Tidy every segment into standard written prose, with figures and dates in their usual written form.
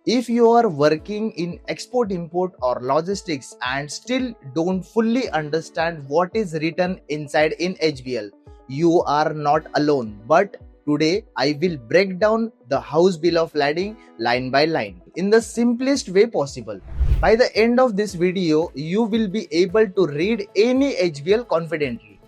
If you are working in export import or logistics and still don't fully understand what is written inside in HBL, you are not alone. But today I will break down the house bill of lading line by line in the simplest way possible. By the end of this video, you will be able to read any HBL confidently.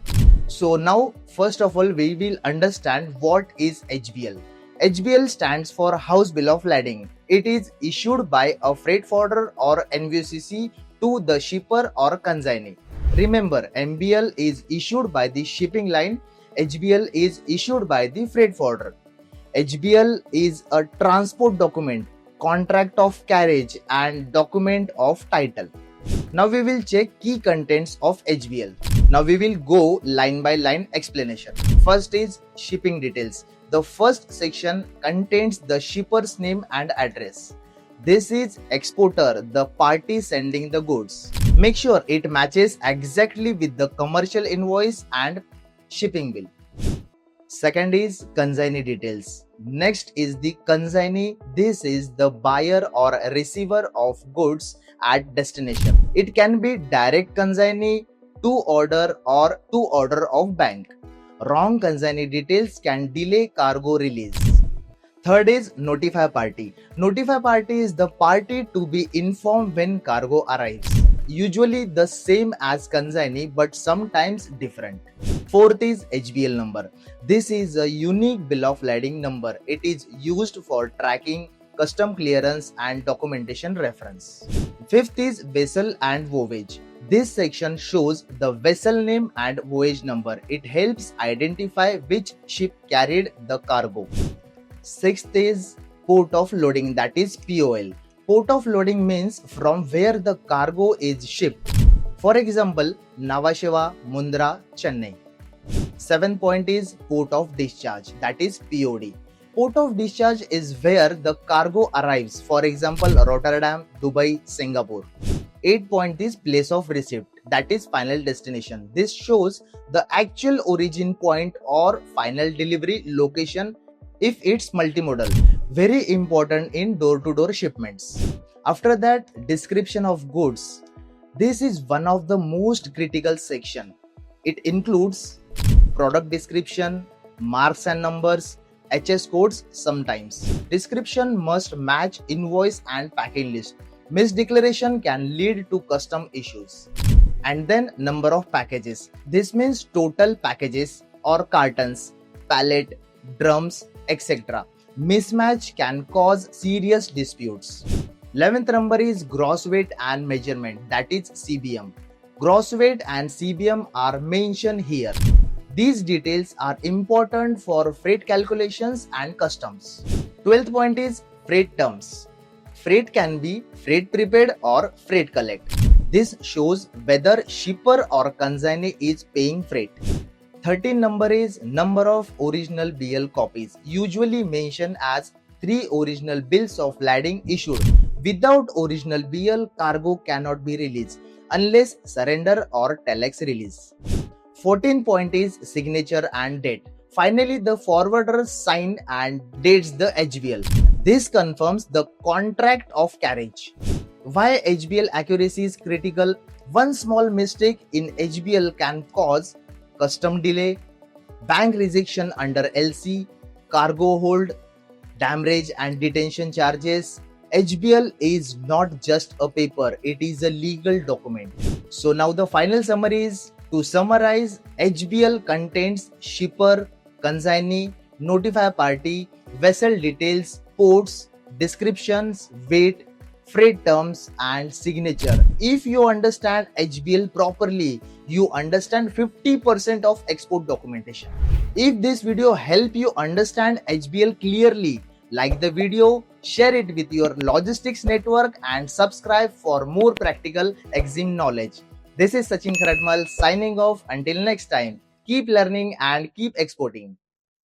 So now, first of all, we will understand what is HBL. HBL stands for House Bill of Lading. It is issued by a freight forwarder or NVCC to the shipper or consignee. Remember, MBL is issued by the shipping line, HBL is issued by the freight forwarder. HBL is a transport document, contract of carriage, and document of title. Now we will check key contents of HBL. Now we will go line by line explanation. First is shipping details. The first section contains the shipper's name and address. This is exporter, the party sending the goods. Make sure it matches exactly with the commercial invoice and shipping bill. Second is consignee details. Next is the consignee. This is the buyer or receiver of goods at destination. It can be direct consignee, to order, or to order of bank. Wrong consignee details can delay cargo release. Third is notify party. Notify party is the party to be informed when cargo arrives. Usually the same as consignee but sometimes different. Fourth is HBL number. This is a unique bill of lading number. It is used for tracking, custom clearance and documentation reference. Fifth is vessel and voyage. This section shows the vessel name and voyage number. It helps identify which ship carried the cargo. Sixth is port of loading, that is POL. Port of loading means from where the cargo is shipped. For example, Nhava Sheva, Mundra, Chennai. Seventh point is port of discharge, that is POD. Port of discharge is where the cargo arrives. For example, Rotterdam, Dubai, Singapore. 8th point is place of receipt, that is final destination. This shows the actual origin point or final delivery location if it's multimodal. Very important in door-to-door shipments. After that, description of goods. This is one of the most critical section. It includes product description, marks and numbers, HS codes sometimes. Description must match invoice and packing list. Misdeclaration can lead to custom issues. And then number of packages. This means total packages or cartons, pallet, drums, etc. Mismatch can cause serious disputes. 11th number is gross weight and measurement, that is CBM. Gross weight and CBM are mentioned here. These details are important for freight calculations and customs. 12th point is freight terms. Freight can be freight prepaid or freight collect. This shows whether shipper or consignee is paying freight. 13th number is number of original BL copies, usually mentioned as 3 original bills of lading issued. Without original BL, cargo cannot be released unless surrender or telex release. 14th point is signature and date. Finally, the forwarder signed and dates the HBL. This confirms the contract of carriage. Why HBL accuracy is critical? One small mistake in HBL can cause custom delay, bank rejection under LC, cargo hold, damage and detention charges. HBL is not just a paper, it is a legal document. So now the final summary is, to summarize, HBL contains shipper, consignee, notify party, vessel details, ports, descriptions, weight, freight terms and signature. If you understand HBL properly, you understand 50% of export documentation. If this video helped you understand HBL clearly, like the video, share it with your logistics network and subscribe for more practical EXIM knowledge. This is Sachin Kharatmal signing off. Until next time, keep learning and keep exporting.